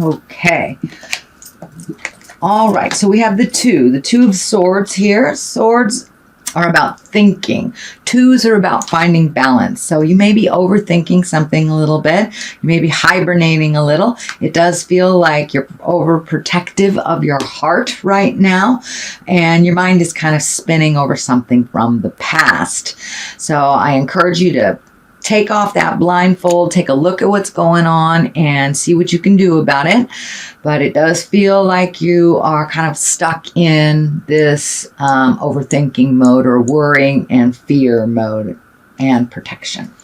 Okay. All right. So we have the two of swords here. Swords are about thinking. Twos are about finding balance. So you may be overthinking something a little bit. You may be hibernating a little. It does feel like you're overprotective of your heart right now. And your mind is kind of spinning over something from the past. So I encourage you to take off that blindfold, take a look at what's going on and see what you can do about it. But it does feel like you are kind of stuck in this overthinking mode or worrying and fear mode and protection.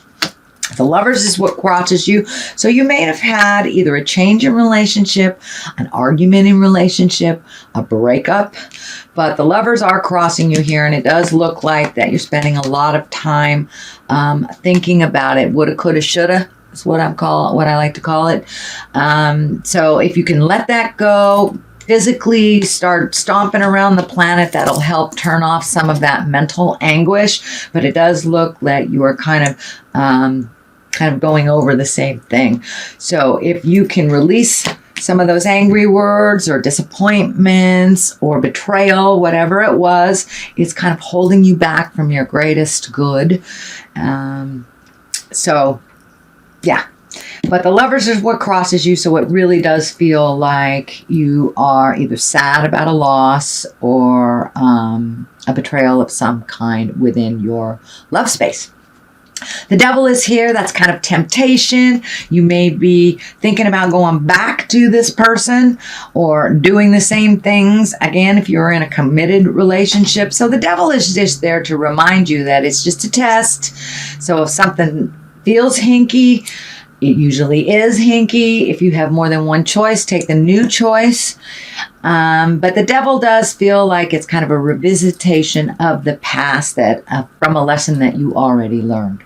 The Lovers is what crosses you. So you may have had either a change in relationship, an argument in relationship, a breakup, but the Lovers are crossing you here, and it does look like that you're spending a lot of time thinking about it. Woulda, coulda, shoulda is what I like to call it. So if you can let that go, physically start stomping around the planet, that'll help turn off some of that mental anguish. But it does look like you are kind of going over the same thing. So if you can release some of those angry words or disappointments or betrayal, whatever it was, it's kind of holding you back from your greatest good. So yeah. But the Lovers is what crosses you, so it really does feel like you are either sad about a loss or a betrayal of some kind within your love space. The Devil is here. That's kind of temptation. You may be thinking about going back to this person or doing the same things again if you're in a committed relationship. So the Devil is just there to remind you that it's just a test. So if something feels hinky, it usually is hinky. If you have more than one choice, take the new choice. But the Devil does feel like it's kind of a revisitation of the past that from a lesson that you already learned.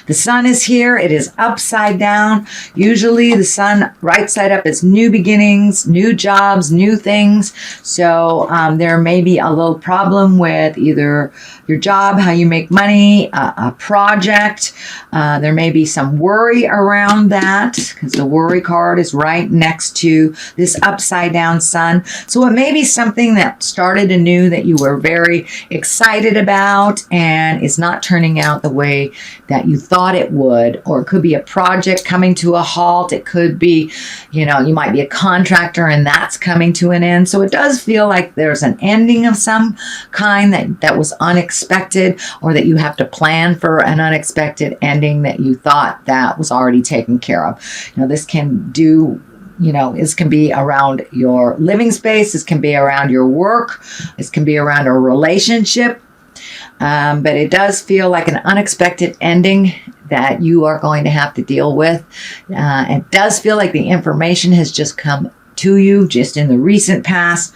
The Sun is here. It is upside down. Usually the Sun right side up is new beginnings, new jobs, new things. So there may be a little problem with either your job, how you make money, a project. There may be some worry around that because the worry card is right next to this upside down Sun. So it may be something that started anew that you were very excited about and is not turning out the way that you thought it would. Or it could be a project coming to a halt. It could be, you might be a contractor and that's coming to an end. So it does feel like there's an ending of some kind that was unexpected, or that you have to plan for an unexpected ending that you thought that was already taken care of. This can this can be around your living space. This can be around your work. This can be around a relationship. But it does feel like an unexpected ending that you are going to have to deal with. It does feel like the information has just come to you just in the recent past.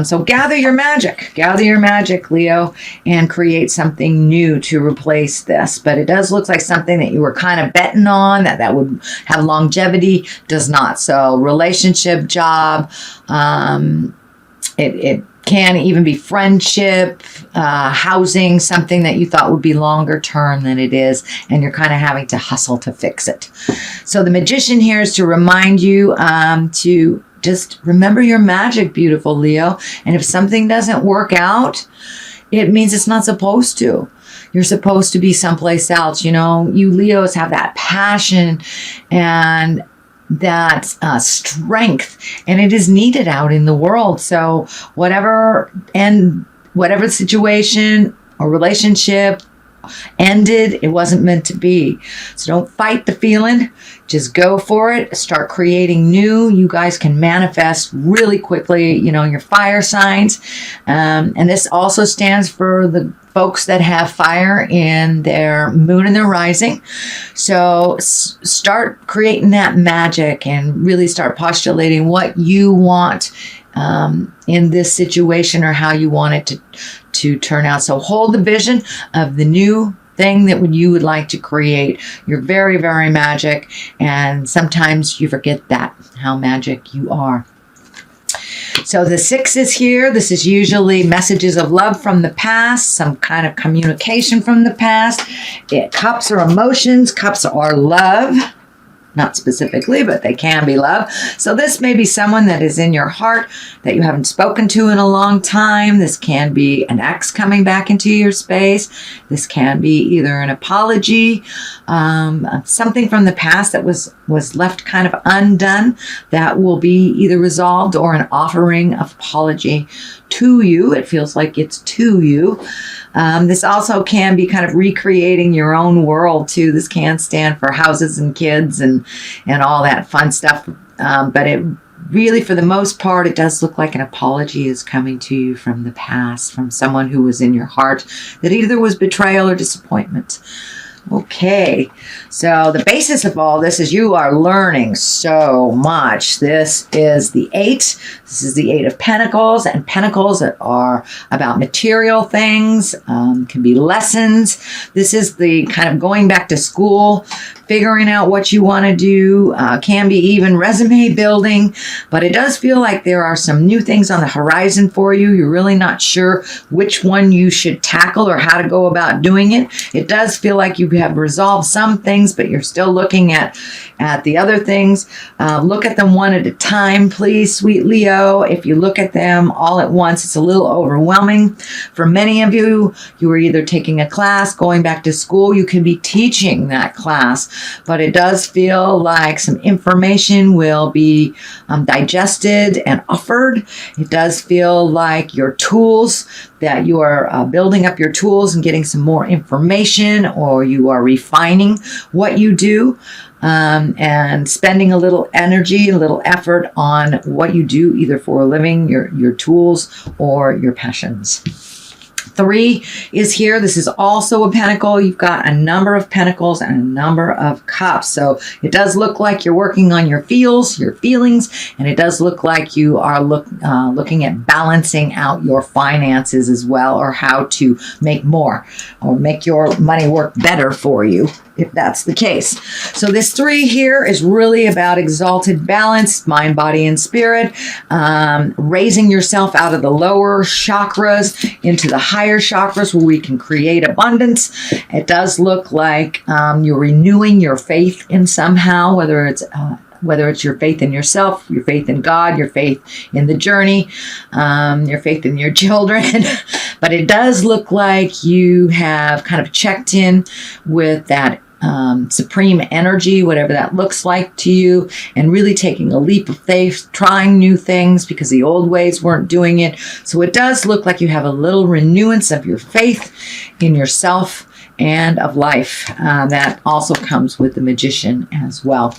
So gather your magic, Leo, and create something new to replace this. But it does look like something that you were kind of betting on that would have longevity, does not. So relationship, job, it can even be friendship, housing, something that you thought would be longer term than it is, and you're kind of having to hustle to fix it. So the Magician here is to remind you to just remember your magic, beautiful Leo. And if something doesn't work out, it means it's not supposed to. You're supposed to be someplace else. You Leos have that passion and that strength, and it is needed out in the world. So whatever situation or relationship ended, it wasn't meant to be. So don't fight the feeling, just go for it. Start creating new. You guys can manifest really quickly, your fire signs. And this also stands for the folks that have fire in their moon and their rising. So start creating that magic and really start postulating what you want in this situation, or how you want it to turn out. So hold the vision of the new thing that you would like to create. You're very, very magic, and sometimes you forget that, how magic you are. So the 6 is here. This is usually messages of love from the past, some kind of communication from the past. Cups are emotions. Cups are love. not specifically, but they can be love. So this may be someone that is in your heart that you haven't spoken to in a long time. This can be an ex coming back into your space. This can be either an apology, something from the past that was left kind of undone that will be either resolved, or an offering of apology to you. It feels like it's to you. This also can be kind of recreating your own world too. This can stand for houses and kids and all that fun stuff. But it really, for the most part, it does look like an apology is coming to you from the past, from someone who was in your heart that either was betrayal or disappointment. Okay, so the basis of all this is you are learning so much. This is the 8. This is the 8 of Pentacles, and Pentacles that are about material things, can be lessons. This is the kind of going back to school, figuring out what you want to do, can be even resume building, but it does feel like there are some new things on the horizon for you. You're really not sure which one you should tackle or how to go about doing it. It does feel like you have resolved some things, but you're still looking at the other things. Look at them one at a time, please, sweet Leo. If you look at them all at once, it's a little overwhelming. For many of you, you are either taking a class, going back to school, you can be teaching that class, but it does feel like some information will be digested and offered. It does feel like your tools, that you are building up your tools and getting some more information, or you are refining what you do, and spending a little energy, a little effort on what you do, either for a living, your tools, or your passions. 3 is here. This is also a pentacle. You've got a number of pentacles and a number of cups. So it does look like you're working on your feelings, and it does look like you are looking at balancing out your finances as well, or how to make more or make your money work better for you, if that's the case. So this 3 here is really about exalted balance, mind, body, and spirit, raising yourself out of the lower chakras into the higher chakras where we can create abundance. It does look like you're renewing your faith in somehow, whether it's your faith in yourself, your faith in God, your faith in the journey, your faith in your children. But it does look like you have kind of checked in with that supreme energy, whatever that looks like to you, and really taking a leap of faith, trying new things because the old ways weren't doing it. So it does look like you have a little renewance of your faith in yourself and of life. That also comes with the Magician as well.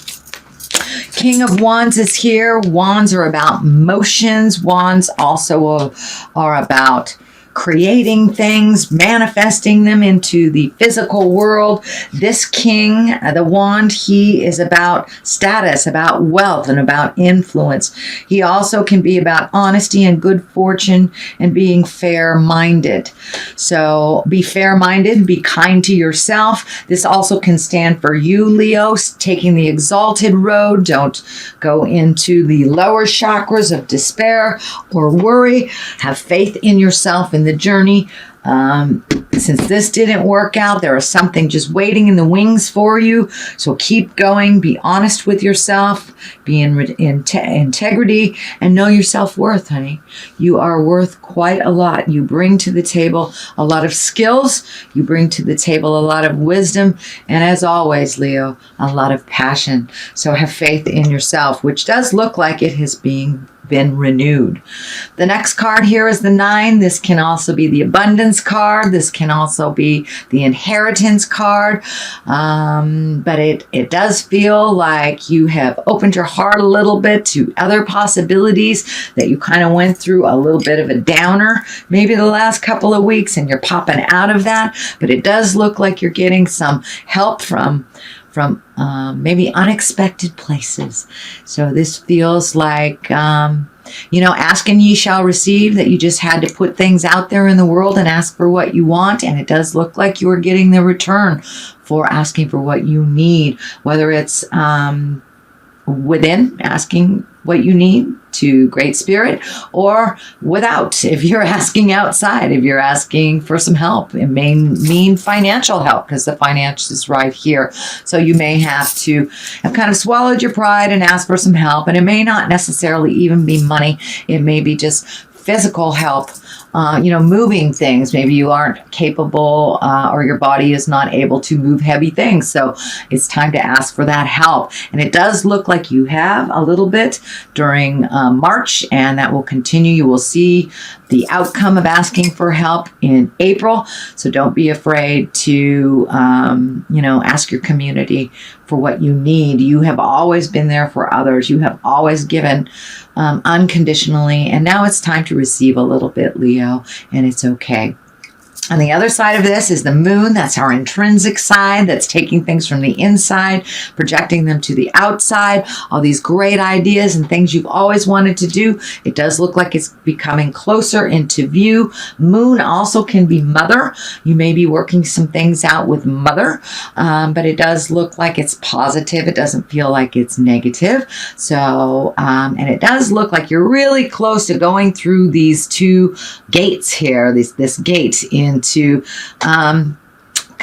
King of Wands is here. Wands are about motions. Wands also are about creating things, manifesting them into the physical world. This king, the wand, he is about status, about wealth, and about influence. He also can be about honesty and good fortune and being fair-minded. So be fair-minded, be kind to yourself. This also can stand for you, Leo, taking the exalted road. Don't go into the lower chakras of despair or worry. Have faith in yourself, in the journey. Since this didn't work out, there is something just waiting in the wings for you. So keep going. Be honest with yourself. Be in integrity, and know your self-worth, honey. You are worth quite a lot. You bring to the table a lot of skills. You bring to the table a lot of wisdom. And as always, Leo, a lot of passion. So have faith in yourself, which does look like it has been renewed. The next card here is the 9. This can also be the abundance card. This can also be the inheritance card. But it does feel like you have opened your heart a little bit to other possibilities, that you kind of went through a little bit of a downer maybe the last couple of weeks, and you're popping out of that. But it does look like you're getting some help from maybe unexpected places. So this feels like, ask and ye shall receive, that you just had to put things out there in the world and ask for what you want. And it does look like you are getting the return for asking for what you need, whether it's within, asking what you need to Great Spirit, or without. If you're asking outside, if you're asking for some help, it may mean financial help, because the finance is right here. So you may have to have kind of swallowed your pride and ask for some help. And it may not necessarily even be money. It may be just physical help, moving things. Maybe you aren't capable or your body is not able to move heavy things. So it's time to ask for that help. And it does look like you have a little bit during March, and that will continue. You will see the outcome of asking for help in April. So don't be afraid to, ask your community for what you need. You have always been there for others. You have always given unconditionally. And now it's time to receive a little bit, Leo, and it's okay. On the other side of this is the moon. That's our intrinsic side. That's taking things from the inside, projecting them to the outside. All these great ideas and things you've always wanted to do. It does look like it's becoming closer into view. Moon also can be mother. You may be working some things out with mother, but it does look like it's positive. It doesn't feel like it's negative. So, and it does look like you're really close to going through these two gates here, this gate into kind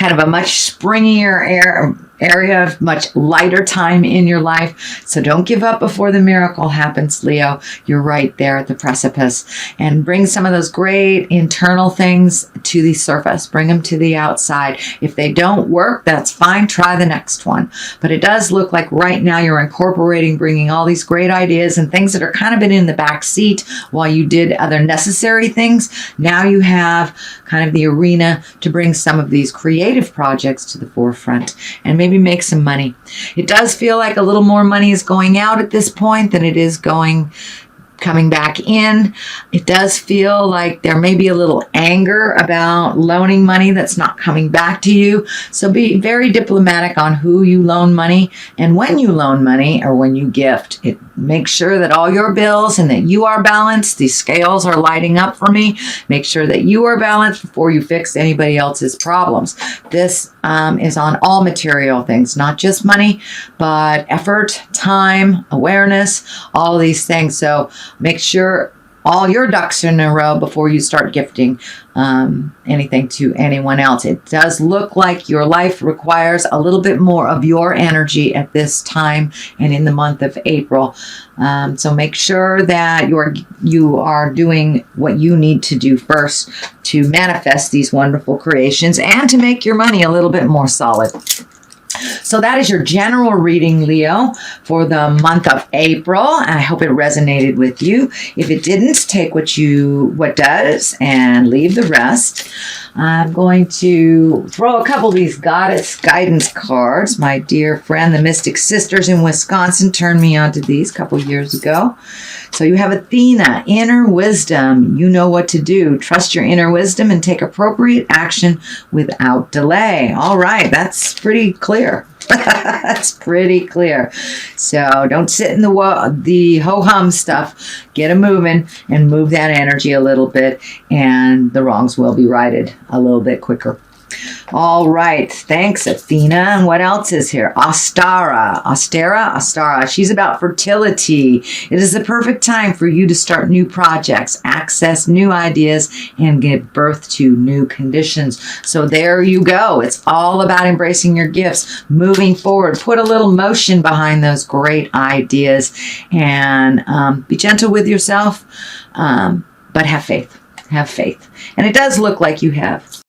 of a much springier area of much lighter time in your life. So don't give up before the miracle happens, Leo. You're right there at the precipice. And bring some of those great internal things to the surface. Bring them to the outside. If they don't work, that's fine. Try the next one. But it does look like right now you're incorporating, bringing all these great ideas and things that are kind of been in the back seat while you did other necessary things. Now you have kind of the arena to bring some of these creative projects to the forefront and maybe make some money. It does feel like a little more money is going out at this point than it is coming back in. It does feel like there may be a little anger about loaning money that's not coming back to you. So be very diplomatic on who you loan money and when you loan money or when you gift. Make sure that all your bills and that you are balanced. These scales are lighting up for me. Make sure that you are balanced before you fix anybody else's problems. This is on all material things, not just money, but effort, time, awareness, all these things. So make sure all your ducks are in a row before you start gifting anything to anyone else. It does look like your life requires a little bit more of your energy at this time and in the month of April. So make sure that you are doing what you need to do first to manifest these wonderful creations and to make your money a little bit more solid. So that is your general reading, Leo, for the month of April. I hope it resonated with you. If it didn't, take what does and leave the rest. I'm going to throw a couple of these goddess guidance cards. My dear friend, the Mystic Sisters in Wisconsin, turned me onto these a couple years ago. So you have Athena, inner wisdom. You know what to do. Trust your inner wisdom and take appropriate action without delay. All right, that's pretty clear. That's pretty clear. So don't sit in the ho-hum stuff. Get a moving and move that energy a little bit, and the wrongs will be righted a little bit quicker. All right. Thanks, Athena. And what else is here? Ostara. She's about fertility. It is the perfect time for you to start new projects, access new ideas, and give birth to new conditions. So there you go. It's all about embracing your gifts, moving forward. Put a little motion behind those great ideas, and be gentle with yourself, but have faith. Have faith. And it does look like you have.